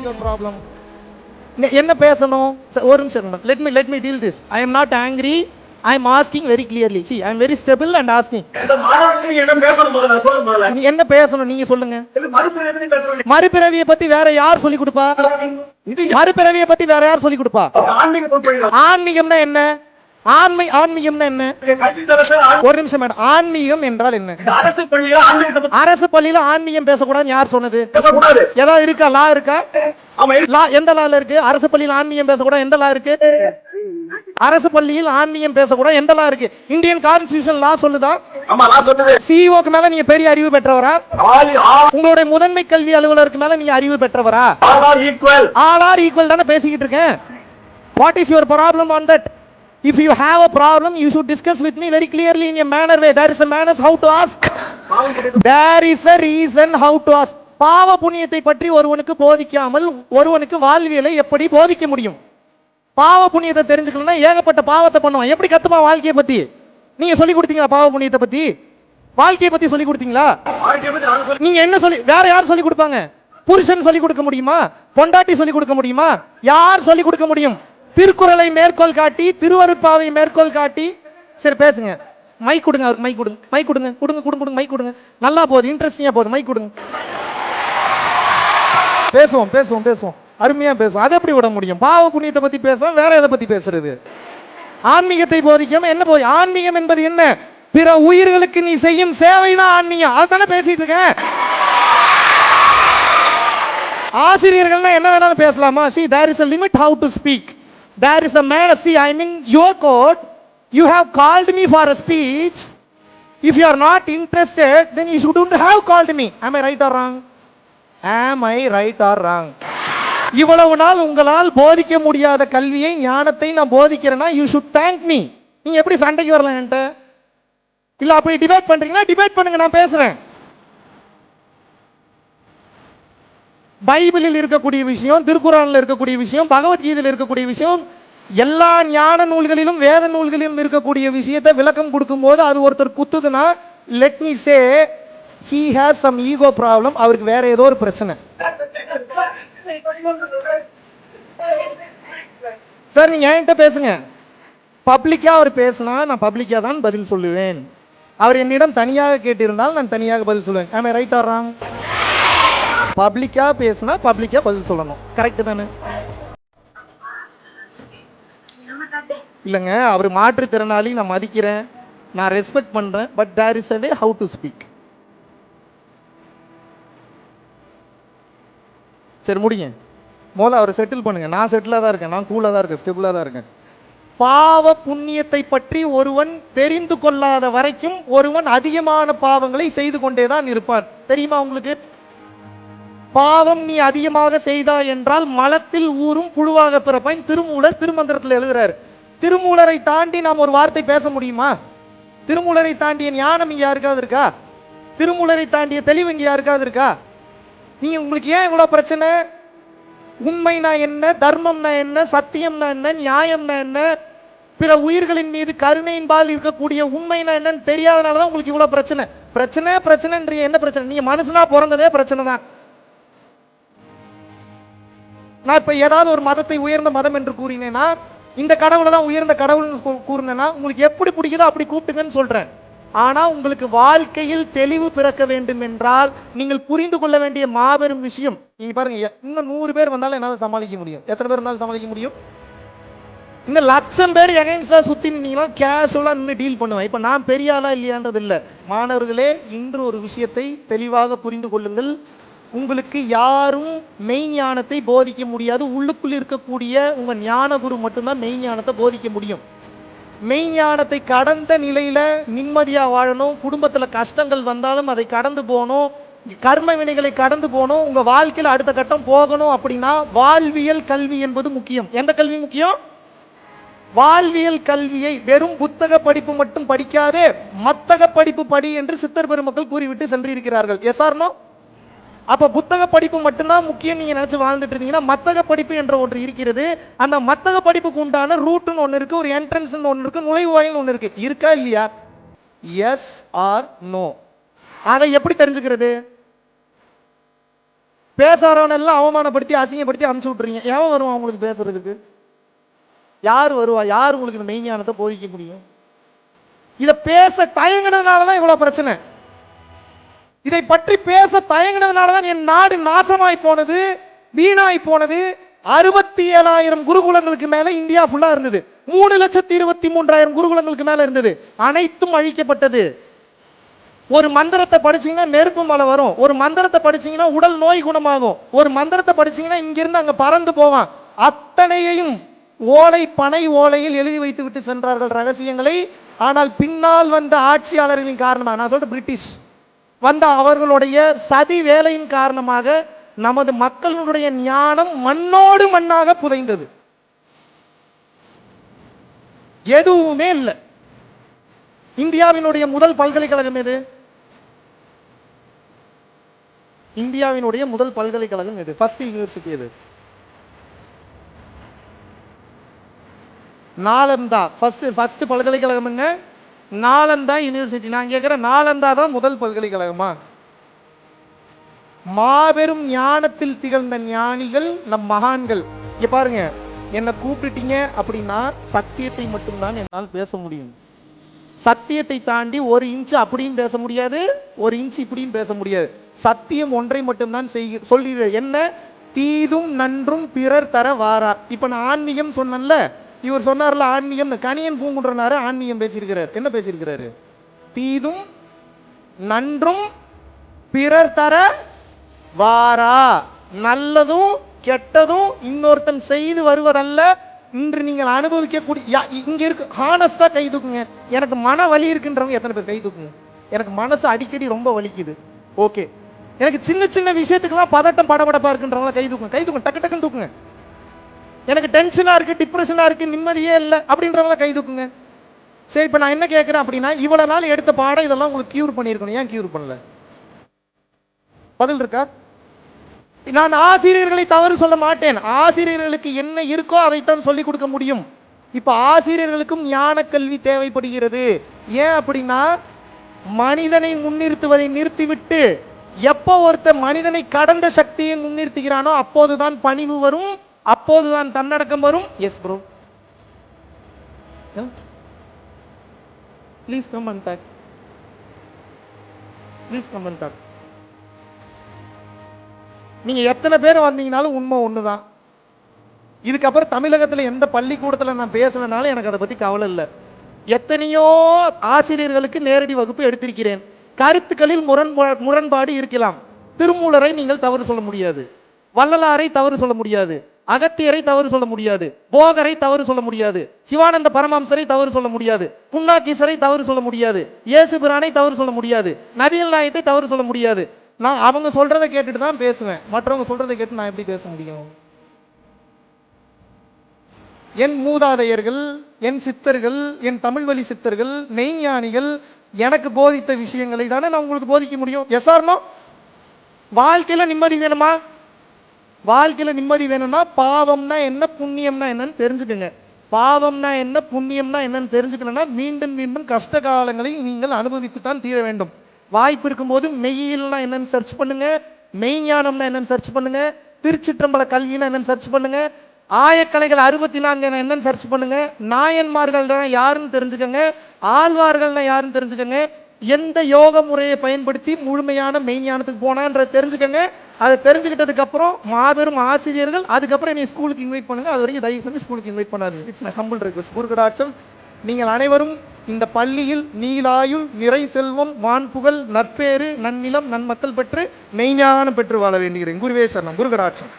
Your problem? என்ன பேசணும்? ஒரு நிமிஷம், let me deal this. I am not angry. I am asking very clearly. See, I am very stable and asking. என்ன பேசணும் நீங்க சொல்லுங்க. மறுபிறவியை பத்தி வேற யார் சொல்லி கொடுப்பா? மறுபிறவியை பத்தி வேற யார் சொல்லி கொடுப்பா? ஆன்மீகம்னா என்ன? ஆன்மீகம்னா என்ன? ஒரு நிமிஷம் மேடம், ஆன்மீகம் என்றால் என்ன? அரசு பள்ளியில ஆன்மீகம் பேசக்கூடாது யார் சொன்னது? ஏதாவது இருக்கா? லா இருக்கா? எந்த லால இருக்கு? அரசு பள்ளியில் ஆன்மீகம் பேசக்கூடாது எந்த லா இருக்கு? அரசு பள்ளியில் ஆன்மீகம் பேசக்கூடாது எந்த லா இருக்கு? இந்தியன் கான்ஸ்டிடியூஷன் லா சொல்லுதா? சிஓக்கு மேல நீங்க பெரிய அறிவு பெற்றவரா? உங்களுடைய முதன்மை கல்வி அலுவலருக்கு மேல நீங்க அறிவு பெற்றவரா? ஆல் ஆர் ஈக்குவல் தானே பேசிக்கிட்டு இருக்கேன். What is your problem on that? If you have a problem, you should discuss with me very clearly in a manner way. There is a manner how to ask. There is a reason how to ask. பாவ புண்ணியத்தை பற்றி ஒருவனுக்கு போதிக்காமல் ஒருவனுக்கு வாழ்வியலை எப்படி போதிக்க முடியும்? பாவ புண்ணியத்தை தெரிஞ்சுக்கணும்னா ஏகப்பட்ட பாவத்தை பண்ணுவான். எப்படி கத்துமா வாழ்க்கையை பத்தி? நீங்க சொல்லி கொடுத்தீங்களா? பாவ புண்ணியத்தை பத்தி, வாழ்க்கையை பத்தி சொல்லி கொடுத்தீங்களா? நீங்க என்ன சொல்லி, வேற யார் சொல்லி கொடுப்பாங்க? புருஷன் சொல்லி கொடுக்க முடியுமா? பொண்டாட்டி சொல்லி கொடுக்க முடியுமா? யார் சொல்லி கொடுக்க முடியும்? திருக்குறளை மேற்கோள் காட்டி, திருவருட்பாவை மேற்கோள் காட்டி. சரி பேசுங்க. மைக் கொடுங்க, அவருக்கு மைக் கொடுங்க. மைக் கொடுங்க, கொடுங்க கொடுங்க கொடுங்க மைக் கொடுங்க. நல்லா போகுது, இன்ட்ரெஸ்டிங்கா போகுது, மைக் கொடுங்க. பேசுவோம் பேசுவோம் பேசுவோம், அருமையா பேசுவோம். அதை எப்படி விட முடியும்? பாவ புண்ணியத்தை பத்தி பேசுவோம், வேற எதை பத்தி பேசுறது? ஆன்மீகத்தை போதிக்காம என்ன போய்? ஆன்மீகம் என்பது என்ன? பிற உயிர்களுக்கு நீ செய்யும் சேவை தான் ஆன்மீகம். அதுதானே பேசிட்டு இருக்கேன். ஆசிரியர்கள்னா என்ன வேணாலும் பேசலாமா? See, there is a limit how to speak. There is a man. See, I mean your court. You have called me for a speech. If you are not interested, then you shouldn't have called me. Am I right or wrong? Am I right or wrong? இவ்வளவு நாள் உங்களால் போதிக்க முடியாத கல்வியை, ஞானத்தை நான் போதிக்கிறேன்னா you should thank me. நீங்க எப்படி சண்டைக்கு வரலாம் என்கிட்ட? இல்ல அப்படி டிபேட் பண்றீங்கன்னா டிபேட் பண்ணுங்க, நான் பேசுறேன். பைபிளில் இருக்கக்கூடிய விஷயம், திருக்குறானில் இருக்கக்கூடிய விஷயம், பகவத்கீதையில் இருக்கக்கூடிய விஷயம், எல்லா ஞான நூல்களிலும் வேத நூல்களிலும் இருக்கக்கூடிய விஷயத்தை விளக்கம் கொடுக்கும் போது அது ஒருத்தர் குத்துதுன்னா, let me say he has some ego problem. அவருக்கு வேற ஏதோ ஒரு பிரச்சனை. சார் நீங்க என்கிட்ட பேசுங்க. பப்ளிக்கா அவர் பேசினா நான் பப்ளிக்கா தான் பதில் சொல்லுவேன். அவர் என்னிடம் தனியாக கேட்டிருந்தால் நான் தனியாக பதில் சொல்லுவேன். am I right or wrong? பப்ளிக்கா பேசினா பப்ளிக்கா பதில் சொல்லணும். கரெக்ட் தானே? இல்லைங்க, அவர் மாற்றுத்திறனாளி, நான் மதிக்கிறேன், நான் ரெஸ்பெக்ட் பண்றேன். But there is a way how to speak. சரி முடிங்க. முதல்ல அவரை செட்டில் பண்ணுங்க. நான் செட்டிலாக தான் இருக்கேன், நான் கூலாக தான் இருக்கேன், ஸ்டெபிளாக தான் இருக்கேன். பாவ புண்ணியத்தை பற்றி ஒருவன் தெரிந்து கொள்ளாத வரைக்கும் ஒருவன் அதிகமான பாவங்களை செய்து கொண்டே தான் இருப்பான். தெரியுமா உங்களுக்கு? பாவம் நீ அதிகமாக செய்தா என்றால் மலத்தில் ஊறும் புழுவாக பிறப்பான். திருமூலர் திருமந்திரத்தில் எழுதுறாரு. திருமூலரை தாண்டி நாம் ஒரு வார்த்தை பேச முடியுமா? திருமூலரை தாண்டிய ஞானம் இங்க யாருக்காவது இருக்கா? திருமூலரை தாண்டிய தெளிவு இங்க யாருக்காவது இருக்கா? நீங்க உங்களுக்கு ஏன் இவ்வளவு பிரச்சனை? உண்மைனா என்ன, தர்மம்னா என்ன, சத்தியம்னா என்ன, நியாயம்னா என்ன, பிற உயிர்களின் மீது கருணையின்பால் இருக்கக்கூடிய உண்மைனா என்னன்னு தெரியாதனாலதான் உங்களுக்கு இவ்வளவு பிரச்சனை. பிரச்சனைன்றீங்க. என்ன பிரச்சனை? நீங்க மனுஷனா பிறந்ததே பிரச்சனை தான். நான் இப்ப ஏதாவது ஒரு மதத்தை உயர்ந்த மதம் என்று கூறினேன்னா, இந்த கடவுளை தான் உயர்ந்த கடவுள் கூறினேன்னா, உங்களுக்கு எப்படி பிடிக்குதோ அப்படி கூப்பிட்டுங்கன்னு சொல்றேன். ஆனா உங்களுக்கு வாழ்க்கையில் தெளிவு பிறக்க வேண்டும் என்றால் நீங்கள் புரிந்து கொள்ள வேண்டிய மாபெரும் விஷயம். நீங்க பாருங்க, இன்னும் 100 பேர் வந்தாலும் என்னால சமாளிக்க முடியும். எத்தனை பேர் இருந்தாலும் சமாளிக்க முடியும்? இன்னும் 1,00,000 பேர் எகைன்ஸ்டா சுத்தி நின்னீங்கன்னா கேஷுவலா நின்று டீல் பண்ணுவேன். இப்ப நான் பெரிய ஆளா இல்லையான்றது இல்லை. மாணவர்களே, இன்று ஒரு விஷயத்தை தெளிவாக புரிந்து கொள்ளுங்கள். உங்களுக்கு யாரும் மெய்ஞானத்தை போதிக்க முடியாது. உள்ளுக்குள் இருக்கக்கூடிய உங்க ஞான குரு மட்டும்தான் மெய்ஞானத்தை போதிக்க முடியும். மெய்ஞானத்தை கடந்த நிலையில நிம்மதியா வாழணும். குடும்பத்துல கஷ்டங்கள் வந்தாலும் அதை கடந்து போகணும். கர்ம வினைகளை கடந்து போகணும். உங்க வாழ்க்கையில அடுத்த கட்டம் போகணும். அப்படின்னா வாழ்வியல் கல்வி என்பது முக்கியம். எந்த கல்வி முக்கியம்? வாழ்வியல் கல்வியை வெறும் புத்தக படிப்பு மட்டும் படிக்காதே, மத்தக படிப்பு படி என்று சித்தர் பெருமக்கள் கூறிவிட்டு சென்றிருக்கிறார்கள். Yes or no? அப்ப புத்தக படிப்பு மட்டும்தான் முக்கியம் நீங்க நினைச்சு வாழ்ந்துட்டு இருந்தீங்கன்னா, மத்தக படிப்பு என்ற ஒன்று இருக்கிறது. அந்த மத்தக படிப்புக்கு உண்டான ரூட்னு ஒன்று இருக்கு, ஒரு என்ட்ரன்ஸ் ஒன்று இருக்கு, நுழைவாயில் ஒன்று இருக்கு. இருக்கா இல்லையா? Yes or no? அதை எப்படி தெரிஞ்சுக்கிறது? பேசாதவன் எல்லாம் அவமானப்படுத்தி அசிங்கப்படுத்தி அனுப்பிச்சு விட்டுறீங்க. எவன் வருவான் உங்களுக்கு பேசுறதுக்கு? யார் வருவா? யார் உங்களுக்கு இந்த மெய்ஞானத்தை போதிக்க முடியும்? இதை பேச தயங்கினதுனாலதான் இவ்வளவு பிரச்சனை. இதை பற்றி பேச தயங்கினதுனாலதான் என் நாடு நாசமாய் போனது, வீணாய் போனது. 67,000 குருகுலங்களுக்கு மேல இந்தியா ஃபுல்லா இருந்தது. 3,23,000 குருகுலங்களுக்கு மேல இருந்தது. அனைத்தும் அழிக்கப்பட்டது. ஒரு மந்திரத்தை படிச்சீங்கன்னா நெருப்பு மலை வரும், ஒரு மந்திரத்தை படிச்சீங்கன்னா உடல் நோய் குணமாகும், ஒரு மந்திரத்தை படிச்சீங்கன்னா இங்கிருந்து அங்க பறந்து போவான். அத்தனையையும் ஓலை பனை ஓலையில் எழுதி வைத்து விட்டு சென்றார்கள் ரகசியங்களை. ஆனால் பின்னால் வந்த ஆட்சியாளர்களின் காரணமாக, நான் சொல்றது பிரிட்டிஷ் வந்த அவர்களுடைய சதி வேலையின் காரணமாக நமது மக்களுடைய ஞானம் மண்ணோடு மண்ணாக புதைந்தது. எதுவுமே இல்லை. இந்தியாவினுடைய முதல் பல்கலைக்கழகம் எது? இந்தியாவினுடைய முதல் பல்கலைக்கழகம் எது? ஃபர்ஸ்ட் யூனிவர்சிட்டி எது? நாலந்தா. ஃபர்ஸ்ட் பல்கலைக்கழகம் என்ன? நாலந்தா யூனிவர்சிட்டி. நான் கேட்கிறேன், நாலந்தா தான் முதல் பல்கலைக்கழகமா? மாபெரும் ஞானத்தில் திகழ்ந்த ஞானிகள் நம் மகான்கள். இங்க பாருங்க, என்னை கூப்பிட்டீங்க அப்படின்னா சத்தியத்தை மட்டும்தான் என்னால் பேச முடியும். சத்தியத்தை தாண்டி ஒரு இன்ச்சு அப்படியும் பேச முடியாது, ஒரு இன்ச்சு இப்படியும் பேச முடியாது. சத்தியம் ஒன்றை மட்டும்தான் சொல்கிறேன். என்ன? தீதும் நன்றும் பிறர் தர வாரா. இப்ப நான் ஆன்மீகம் சொன்னேன்ல, இவர் சொன்னார்ல ஆன்மீகம், கணியன் பூங்குன்றனாரு ஆன்மீகம் பேசியிருக்கிறார். என்ன பேசியிருக்கிறாரு? தீதும் நன்றும் பிறர் தர வாரா. நல்லதும் கெட்டதும் இன்னொருத்தன் செய்து வருவதல்ல, இன்று நீங்கள் அனுபவிக்கக்கூடிய. இங்க இருக்கு, ஹானஸ்டா கை தூக்குங்க. எனக்கு மன வலி இருக்குன்றவங்க எத்தனை பேர் கை தூக்குங்க? எனக்கு மனசு அடிக்கடி ரொம்ப வலிக்குது. ஓகே. எனக்கு சின்ன சின்ன விஷயத்துக்கெல்லாம் பதட்டம் படபடப்பா இருக்குன்றவங்க கை தூக்குங்க. கை தூக்குங்க, டக்கு டக்குன்னு தூக்குங்க. எனக்கு டென்ஷனா இருக்கு, டிப்ரெஷனா இருக்கு, நிம்மதியே இல்லை அப்படின்றவங்க கை தூக்குங்க. சரி, இப்ப நான் என்ன கேட்கிறேன் அப்படின்னா, இவ்வளவு நாள் எடுத்த பாடம் இதெல்லாம் உங்களுக்கு கியூர் பண்ணிருக்கணும், ஏன் கியூர் பண்ணல? பதில் இருக்கா? நான் ஆசிரியர்களை தவறு சொல்ல மாட்டேன். ஆசிரியர்களுக்கு என்ன இருக்கோ அதைத்தான் சொல்லிக் கொடுக்க முடியும். இப்ப ஆசிரியர்களுக்கும் ஞான கல்வி தேவைப்படுகிறது. ஏன் அப்படின்னா, மனிதனை முன்னிறுத்துவதை நிறுத்திவிட்டு எப்போ ஒருத்தர் மனிதனை கடந்த சக்தியை முன்னிறுத்துகிறானோ அப்போதுதான் பணிவு வரும், அப்போதுதான் தன்னடக்கம் வரும். Yes bro, please come and talk. Please come and talk. நீங்க எத்தனை பேர் வந்தீங்கனாலும் உண்மை ஒண்ணுதான். இதுக்கப்புறம் தமிழகத்துல எந்த பள்ளிக்கூடத்துல நான் பேசலனாலும் எனக்கு அதை பத்தி கவலை இல்லை. எத்தனையோ ஆசிரியர்களுக்கு நேரடி வகுப்பு எடுத்திருக்கிறேன். கருத்துக்களில் முரண்பாடு இருக்கலாம். திருமூலரை நீங்கள் தவறு சொல்ல முடியாது, வள்ளலாரை தவறு சொல்ல முடியாது, அகத்தியரை தவறு சொல்ல முடியாது, போகரை தவறு சொல்ல முடியாது, சிவானந்த பரமஹம்சரை தவறு சொல்ல முடியாது, புன்னாகீசரை தவறு சொல்ல முடியாது, இயேசு பிரானை தவறு சொல்ல முடியாது, நபிகள் நாயகத்தை தவறு சொல்ல முடியாது. நான் அவங்க சொல்றதை கேட்டுட்டு தான் பேசுவேன். மற்றவங்க சொல்றதை கேட்டு நான் எப்படி பேச முடியும்? என் மூதாதையர்கள், என் சித்தர்கள், என் தமிழ் வழி சித்தர்கள், மெய்ஞானிகள் எனக்கு போதித்த விஷயங்களை தானே நான் உங்களுக்கு போதிக்க முடியும். Yes or no? வாழ்க்கையில நிம்மதி வேணுமா? வாழ்க்கையில நிம்மதி வேணும்னா பாவம்னா என்ன, புண்ணியம்னா என்னன்னு தெரிஞ்சுக்கங்க. பாவம்னா என்ன, புண்ணியம்னா என்னன்னு தெரிஞ்சுக்கலன்னா மீண்டும் மீண்டும் கஷ்ட காலங்களை நீங்கள் அனுபவித்துத்தான் தீர வேண்டும். வாய்ப்பு இருக்கும்போது மெய்யியல்னா என்னன்னு சர்ச் பண்ணுங்க, மெய்ஞானம்னா என்னன்னு சர்ச் பண்ணுங்க, திருச்சிற்றம்பல கல்வினா என்னன்னு சர்ச் பண்ணுங்க, ஆயக்கலைகள் 64 என்னன்னு சர்ச் பண்ணுங்க, நாயன்மார்கள் யாருன்னு தெரிஞ்சுக்கங்க, ஆழ்வார்கள்னா யாருன்னு தெரிஞ்சுக்கங்க, எந்த யோக முறையை பயன்படுத்தி முழுமையான மெய்ஞானத்துக்கு போனான்ற தெரிஞ்சுக்கங்க. அதை தெரிஞ்சுக்கிட்டதுக்கு அப்புறம் மாபெரும் ஆசிரியர்கள், அதுக்கப்புறம் என்னை ஸ்கூலுக்கு இன்வைட் பண்ணுங்க. அது வரைக்கும் தயவு செஞ்சு ஸ்கூலுக்கு இன்வைட் பண்ணாது. It's my humble request. குருகடாட்சம். நீங்கள் அனைவரும் இந்த பள்ளியில் நீலாயுள், நிறை செல்வம், வான்புகழ், நற்பேறு, நன்னிலம், நன்மக்கள் பெற்று மெய்ஞானம் பெற்று வாழ வேண்டுகிறேன். குருவே சரணம். குருகடாட்சம்.